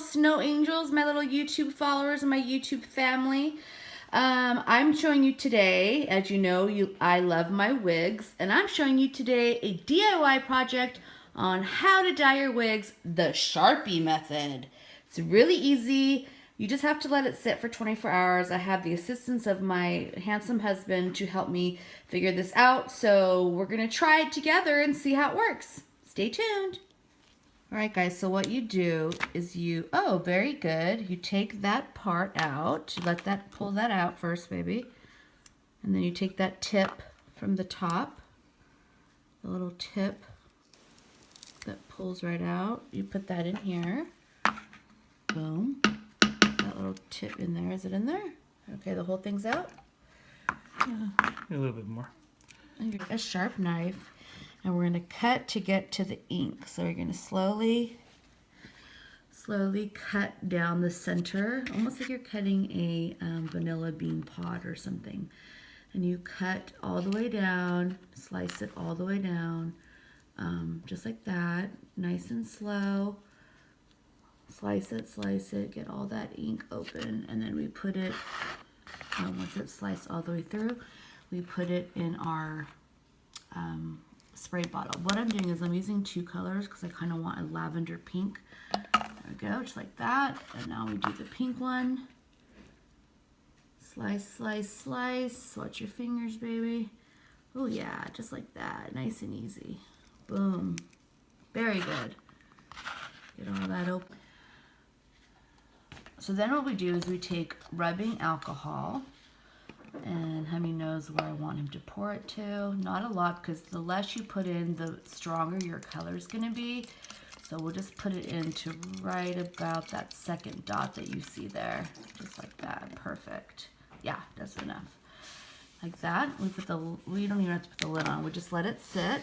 snow angels, my little YouTube followers and my YouTube family. I'm showing you today, as you know, I love my wigs, and I'm showing you today a DIY project on how to dye your wigs the Sharpie method. It's really easy. You just have to let it sit for 24 hours. I have the assistance of my handsome husband to help me figure this out. So we're going to try it together and see how it works. Stay tuned. All right, guys, so what you do is oh, very good. You take that part out. You pull that out first, baby. And then you take that tip from the top, the little tip that pulls right out. You put that in here. Boom. That little tip in there. Is it in there? Okay, the whole thing's out? Yeah, a little bit more. And you get a sharp knife, and we're going to cut to get to the ink. So you're going to slowly cut down the center, almost like you're cutting a vanilla bean pod or something. And you cut all the way down, slice it all the way down, just like that, nice and slow. Slice it, get all that ink open, and then we put it, once it's sliced all the way through, we put it in our spray bottle. What I'm doing is I'm using two colors because I kind of want a lavender pink. There we go, just like that. And now we do the pink one. Slice, slice, slice. Watch your fingers, baby. Oh yeah, just like that. Nice and easy. Boom. Very good. Get all that open. So then what we do is we take rubbing alcohol, and honey knows where I want him to pour it to. Not a lot, because the less you put in, the stronger your color is going to be. So we'll just put it into right about that second dot that you see there. Just like that. Perfect. Yeah, that's enough. Like that. We don't even have to put the lid on. We just let it sit.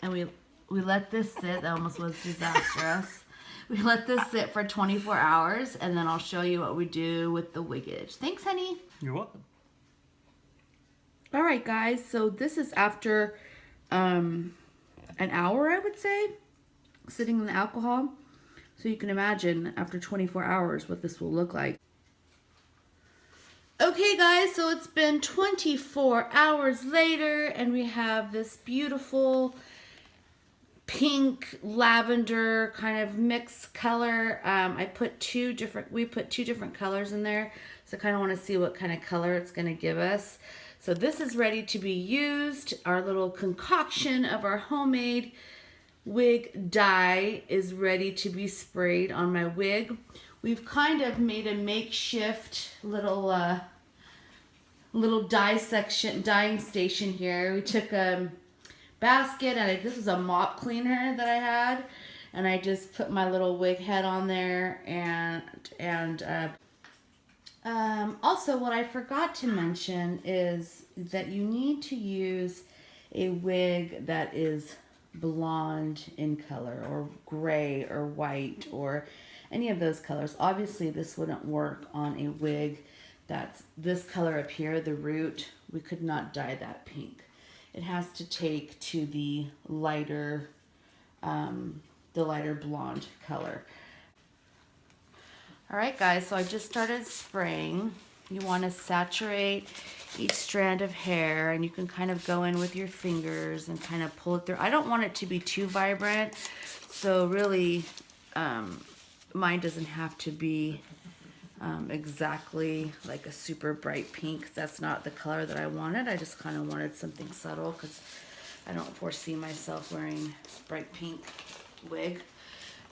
And we let this sit. That almost was disastrous. We let this sit for 24 hours, and then I'll show you what we do with the wiggage. Thanks, honey. You're welcome. All right, guys. So this is after an hour, I would say, sitting in the alcohol. So you can imagine after 24 hours what this will look like. Okay, guys. So it's been 24 hours later, and we have this beautiful pink lavender kind of mixed color. We put two different colors in there, so I kind of want to see what kind of color it's going to give us. So this is ready to be used. Our little concoction of our homemade wig dye is ready to be sprayed on my wig. We've kind of made a makeshift little dyeing station here. We took a basket, and this was a mop cleaner that I had, and I just put my little wig head on there, and also what I forgot to mention is that you need to use a wig that is blonde in color, or gray, or white, or any of those colors. Obviously this wouldn't work on a wig that's this color up here, the root. We could not dye that pink. It has to take to the lighter blonde color. All right, guys, so I just started spraying. You want to saturate each strand of hair, and you can kind of go in with your fingers and kind of pull it through. I don't want it to be too vibrant, so really mine doesn't have to be exactly like a super bright pink. That's not the color that I wanted. I just kind of wanted something subtle because I don't foresee myself wearing bright pink wig.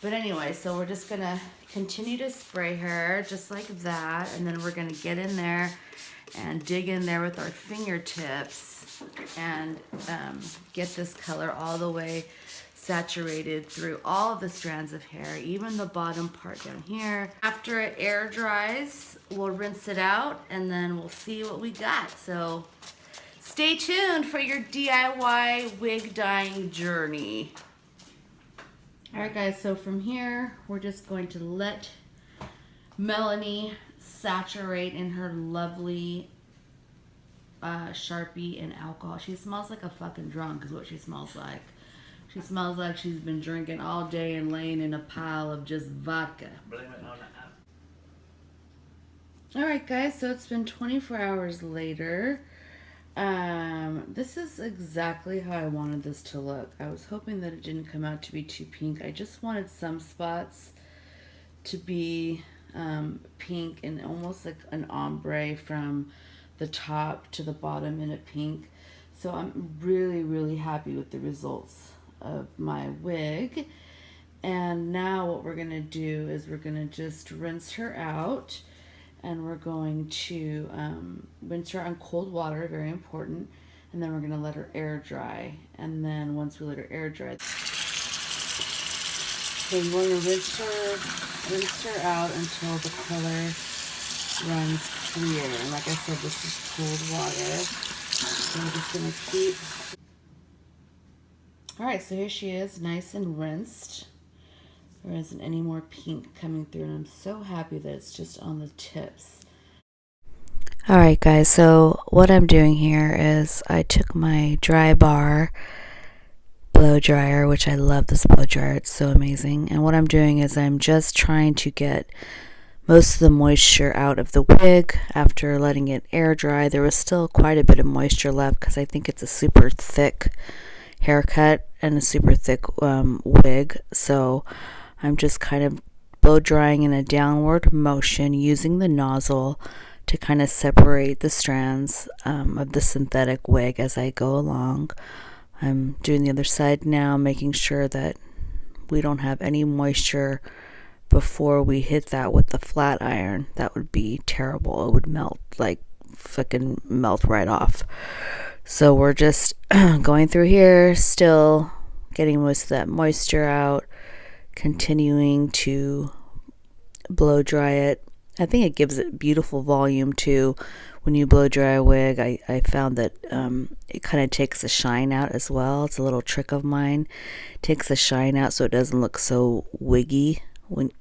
But anyway, so we're just going to continue to spray her just like that, and then we're going to get in there and dig in there with our fingertips and get this color all the way saturated through all of the strands of hair, even the bottom part down here. After it air dries, we'll rinse it out, and then we'll see what we got. So stay tuned for your DIY wig dyeing journey. All right, guys, so from here, we're just going to let Melanie saturate in her lovely Sharpie and alcohol. She smells like a fucking drunk is what she smells like. She smells like she's been drinking all day and laying in a pile of just vodka. Blame it on that. Alright guys, so it's been 24 hours later. This is exactly how I wanted this to look. I was hoping that it didn't come out to be too pink. I just wanted some spots to be pink and almost like an ombre from the top to the bottom in a pink. So I'm really, really happy with the results of my wig. And now what we're going to do is we're going to just rinse her out. And we're going to rinse her on cold water, very important. And then we're going to let her air dry. And then once we let her air dry, so we're going to rinse her out until the color runs clear. And like I said, this is cold water. So we're just going to keep. Alright, so here she is, nice and rinsed. There isn't any more pink coming through, and I'm so happy that it's just on the tips. Alright guys, so what I'm doing here is I took my dry bar blow dryer, which I love this blow dryer, it's so amazing, and what I'm doing is I'm just trying to get most of the moisture out of the wig after letting it air dry. There was still quite a bit of moisture left because I think it's a super thick haircut and a super thick wig, so I'm just kind of blow drying in a downward motion using the nozzle to kind of separate the strands of the synthetic wig as I go along. I'm doing the other side now, making sure that we don't have any moisture before we hit that with the flat iron. That would be terrible. It would melt, like fucking melt right off. So we're just going through here, still getting most of that moisture out, continuing to blow dry it. I think it gives it beautiful volume too. When you blow dry a wig, I found that it kind of takes the shine out as well. It's a little trick of mine. It takes the shine out so it doesn't look so wiggy. When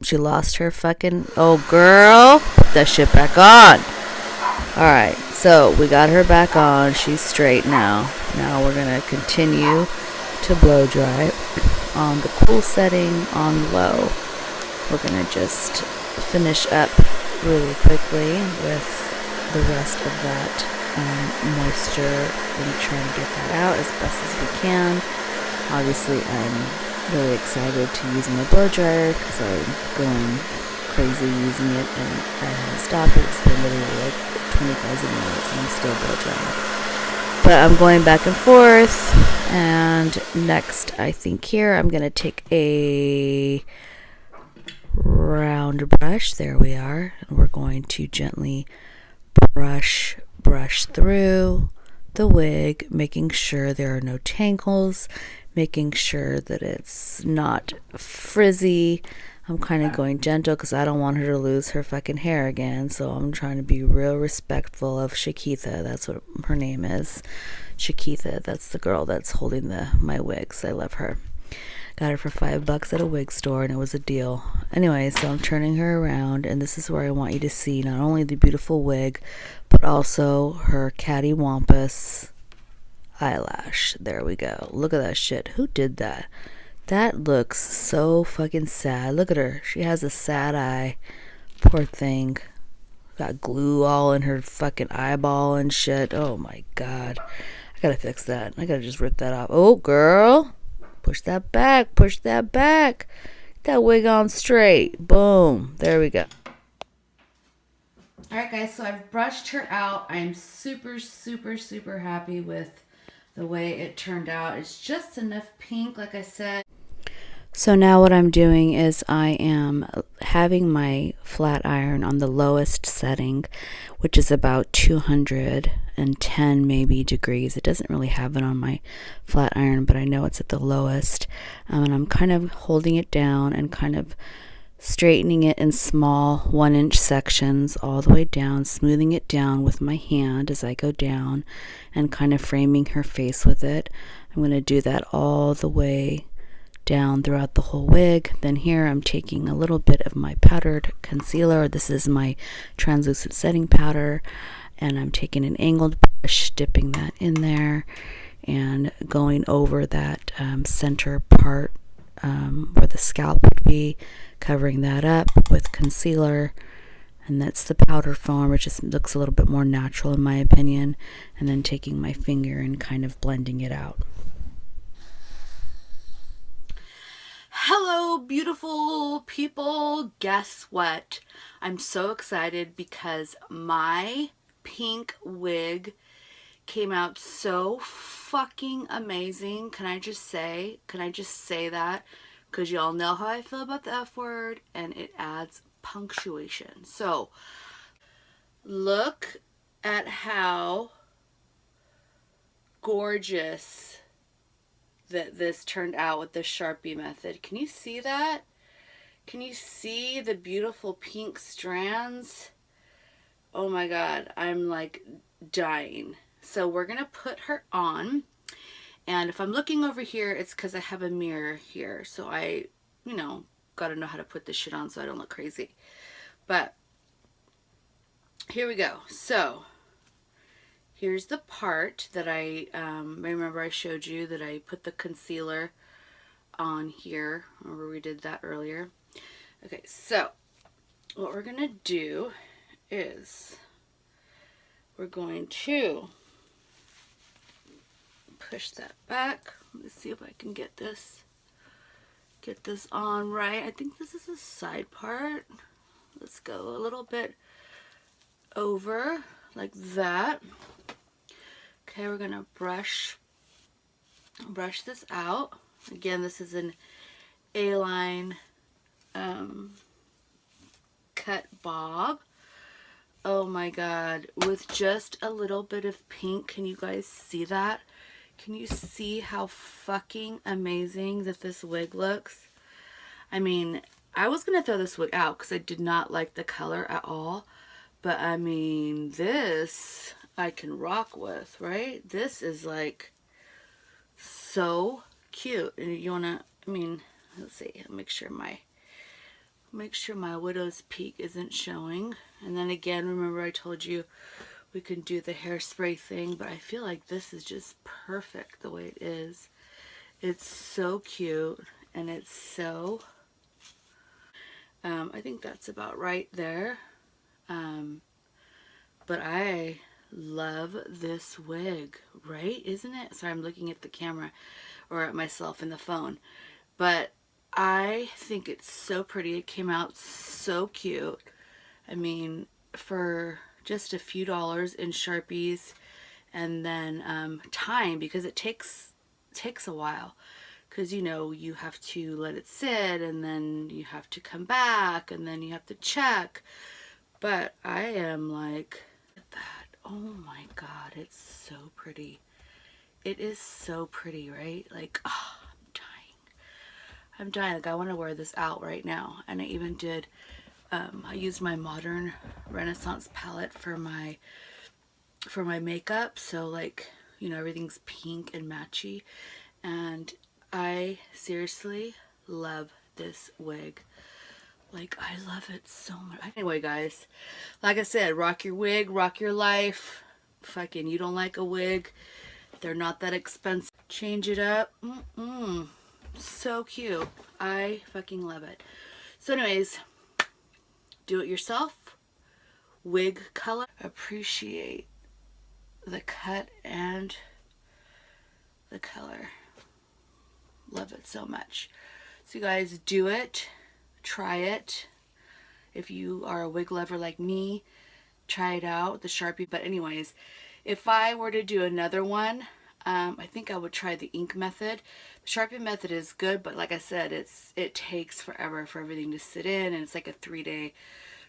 she lost her fucking, oh girl, put that shit back on. Alright, so we got her back on. She's straight now. Now we're gonna continue to blow dry on the cool setting on low. We're gonna just finish up really quickly with the rest of that moisture and trying to get that out as best as we can. Obviously I'm really excited to use my blow dryer because I'm going crazy using it and I haven't stopped it. It's been literally like 20,000 minutes and I'm still blow drying. But I'm going back and forth, and next I think here I'm going to take a round brush, there we are, and we're going to gently brush through the wig, making sure there are no tangles, making sure that it's not frizzy. I'm kind of going gentle because I don't want her to lose her fucking hair again, so I'm trying to be real respectful of Shakitha. That's what her name is. Shakitha, that's the girl that's holding my wigs. I love her. Got her for $5 at a wig store and it was a deal. Anyway, so I'm turning her around and this is where I want you to see not only the beautiful wig, but also her cattywampus eyelash. There we go. Look at that shit. Who did that? That looks so fucking sad. Look at her. She has a sad eye. Poor thing. Got glue all in her fucking eyeball and shit. Oh my god. I gotta fix that. I gotta just rip that off. Oh, girl. Push that back. Push that back. Get that wig on straight. Boom. There we go. Alright guys, so I've brushed her out. I'm super happy with the way it turned out. It's just enough pink, like I said. So now what I'm doing is I am having my flat iron on the lowest setting, which is about 210 maybe degrees. It doesn't really have it on my flat iron, but I know it's at the lowest. And I'm kind of holding it down and kind of straightening it in small 1-inch sections all the way down, smoothing it down with my hand as I go down and kind of framing her face with it. I'm going to do that all the way down throughout the whole wig. Then here I'm taking a little bit of my powdered concealer. This is my translucent setting powder, and I'm taking an angled brush, dipping that in there, and going over that center part where the scalp would be, covering that up with concealer. And that's the powder form, which just looks a little bit more natural in my opinion. And then taking my finger and kind of blending it out. Hello, beautiful people. Guess what? I'm so excited because my pink wig came out so fucking amazing. Can I just say that? Because y'all know how I feel about the F word, and it adds punctuation. So look at how gorgeous that this turned out with the Sharpie method. Can you see that? Can you see the beautiful pink strands? Oh my god, I'm like dying. So we're gonna put her on, and if I'm looking over here, it's because I have a mirror here, so I, gotta know how to put this shit on so I don't look crazy. But here we go. So here's the part that I remember I showed you that I put the concealer on here. Remember we did that earlier. Okay, so what we're gonna do is we're going to push that back. Let me see if I can get this on right. I think this is a side part. Let's go a little bit over like that. Okay, we're gonna brush this out. Again, this is an A-line cut bob. Oh my god, with just a little bit of pink. Can you guys see that? Can you see how fucking amazing that this wig looks? I mean, I was gonna throw this wig out because I did not like the color at all, but I mean, this I can rock with, right? This is like so cute. And you wanna, let's see, make sure my widow's peak isn't showing. And then again, remember I told you we can do the hairspray thing, but I feel like this is just perfect the way it is. It's so cute, and it's so, I think that's about right there. But I love this wig, right? Isn't it? Sorry, I'm looking at the camera or at myself in the phone. But I think it's so pretty. It came out so cute. I mean, for just a few dollars in Sharpies, and then time, because it takes a while, because you have to let it sit, and then you have to come back, and then you have to check. But I am like, look at that. Oh my god, it's so pretty. It is so pretty, right? Like, oh, I'm dying. Like, I want to wear this out right now. And I even did, I used my Modern Renaissance palette for my makeup. So like, everything's pink and matchy. And I seriously love this wig. Like, I love it so much. Anyway, guys, like I said, rock your wig, rock your life. Fucking, you don't like a wig, they're not that expensive. Change it up. So cute. I fucking love it. So anyways, do it yourself. Wig color. Appreciate the cut and the color. Love it so much. So you guys, do it. Try it. If you are a wig lover like me, try it out, the Sharpie. But anyways, if I were to do another one, I think I would try the ink method. The Sharpie method is good, but like I said, it takes forever for everything to sit in, and it's like a 3-day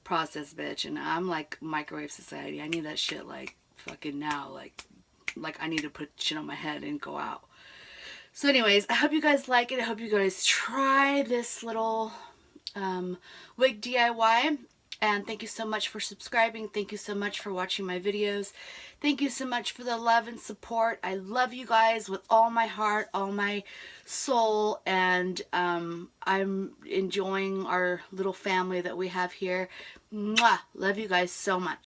process, bitch. And I'm like microwave society. I need that shit like fucking now. Like I need to put shit on my head and go out. So anyways, I hope you guys like it. I hope you guys try this little wig DIY. And thank you so much for subscribing. Thank you so much for watching my videos. Thank you so much for the love and support. I love you guys with all my heart, all my soul, and I'm enjoying our little family that we have here. Mwah! Love you guys so much.